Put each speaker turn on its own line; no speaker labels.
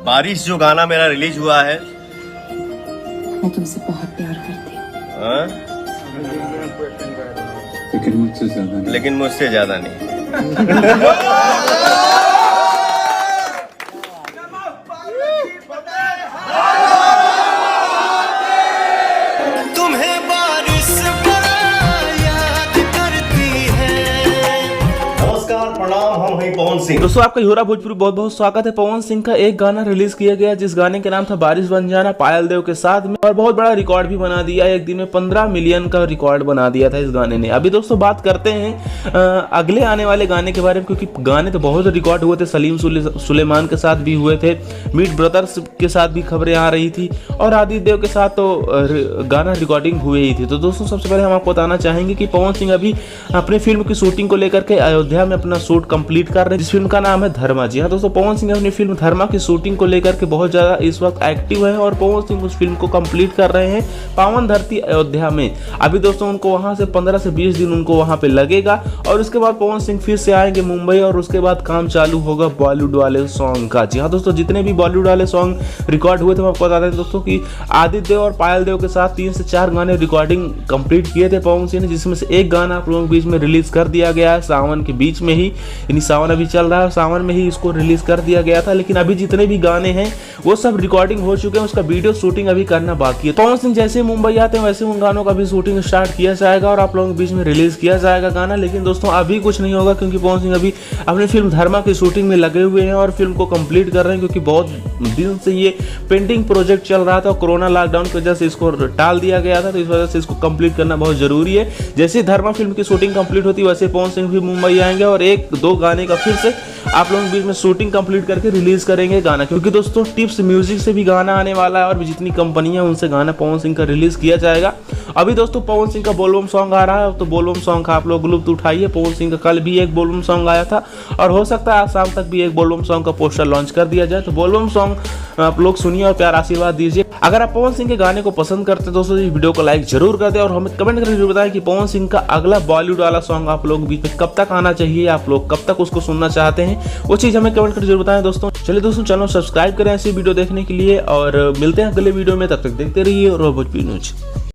बारिश जो गाना मेरा रिलीज हुआ है,
मैं तुमसे बहुत प्यार करती हूँ।
हाँ? लेकिन मुझसे ज्यादा नहीं।
तुम्हें बारिश याद करती है।
नमस्कार, प्रणाम, हम हैं पवन सिंह।
दोस्तों आपका ह्योरा भोजपुरी बहुत बहुत स्वागत है। पवन सिंह का एक गाना रिलीज किया गया जिस गाने के नाम था बारिश बन जाना, पायल देव के साथ में, और बहुत बड़ा रिकॉर्ड भी बना दिया। एक दिन में 15 मिलियन का रिकॉर्ड बना दिया था इस गाने ने। अभी दोस्तों बात करते हैं अगले आने वाले गाने के बारे में, क्योंकि गाने तो बहुत रिकॉर्ड हुए थे। सलीम सुलेमान के साथ भी हुए थे, मीट ब्रदर्स के साथ भी खबरें आ रही थी, और आदित्य देव के साथ तो गाना रिकॉर्डिंग हुए ही थी। तो दोस्तों सबसे पहले हम आपको बताना चाहेंगे कि पवन सिंह अभी अपनी फिल्म की शूटिंग को लेकर के अयोध्या में अपना शूट कंप्लीट कर रहे हैं, जिस फिल्म का नाम है धर्मा। जी हाँ दोस्तों, पवन सिंह अपनी फिल्म धर्मा की शूटिंग को लेकर के बहुत ज्यादा इस वक्त एक्टिव है, और पवन सिंह उस फिल्म को कंप्लीट कर रहे हैं पावन धरती अयोध्या में। अभी दोस्तों उनको वहां से 15 से 20 दिन उनको वहां पे लगेगा, और उसके बाद पवन सिंह फिर से आएंगे मुंबई, और उसके बाद काम चालू होगा बॉलीवुड वाले सॉन्ग का। जी हाँ दोस्तों, जितने भी बॉलीवुड वाले सॉन्ग रिकॉर्ड हुए थे, मैं आपको बताते हैं दोस्तों कि आदित्य देव और पायल देव के साथ 3 से 4 गाने रिकॉर्डिंग कंप्लीट किए थे पवन सिंह ने, जिसमें से एक गाना आप लोगों के बीच में रिलीज कर दिया गया है सावन के बीच में ही। यानी सावन अभी चल रहा है, सावन में ही इसको रिलीज कर दिया गया था। लेकिन अभी जितने भी गाने हैं वो सब रिकॉर्डिंग हो चुके हैं, उसका वीडियो शूटिंग अभी करना बाकी है। पवन सिंह जैसे मुंबई आते हैं वैसे उन गानों का भी शूटिंग स्टार्ट किया जाएगा, और आप लोगों के बीच में रिलीज किया जाएगा गाना। लेकिन दोस्तों अभी कुछ नहीं होगा, क्योंकि पवन सिंह अभी अपनी फिल्म धर्मा की शूटिंग में लगे हुए हैं और फिल्म को कंप्लीट कर रहे हैं, क्योंकि बहुत दिन से ये पेंडिंग प्रोजेक्ट चल रहा था। कोरोना लॉकडाउन की वजह से इसको टाल दिया गया था, तो इस वजह से इसको कंप्लीट करना बहुत जरूरी है। जैसे धर्मा फिल्म की शूटिंग कंप्लीट होती है, वैसे पवन सिंह भी मुंबई आएंगे और 1-2 गाने का फिर से आप लोगों के बीच में शूटिंग कंप्लीट करके रिलीज करेंगे गाना। क्योंकि दोस्तों टिप्स म्यूजिक से भी गाना आने वाला है, और भी जितनी कंपनियां उनसे गाना पवन सिंह का रिलीज किया जाएगा। अभी दोस्तों पवन सिंह का बोलबम सॉन्ग आ रहा है, तो बोलबम सॉन्ग का आप लोग लुत्फ उठाइए। पवन सिंह का कल भी एक बोलबम सॉन्ग आया था, और हो सकता है आज शाम तक भी एक बोलबम सॉन्ग का पोस्टर लॉन्च कर दिया जाए। तो बोलबम सॉन्ग आप लोग सुनिए और प्यार आशीर्वाद दीजिए। अगर आप पवन सिंह के गाने को पसंद करते हैं दोस्तों, इस वीडियो को लाइक जरूर कर दें, और हमें कमेंट करके जरूर बताएं कि पवन सिंह का अगला बॉलीवुड वाला सॉन्ग आप लोगों के बीच में कब तक आना चाहिए, आप लोग कब तक उसको सुनना चाहते हैं, वो चीज़ हमें कमेंट करके जरूर बताएं दोस्तों। चलिए दोस्तों, चैनल सब्सक्राइब करें ऐसी वीडियो देखने के लिए, और मिलते हैं अगले वीडियो में। तब तक देखते रहिए और भोजपुरी न्यूज।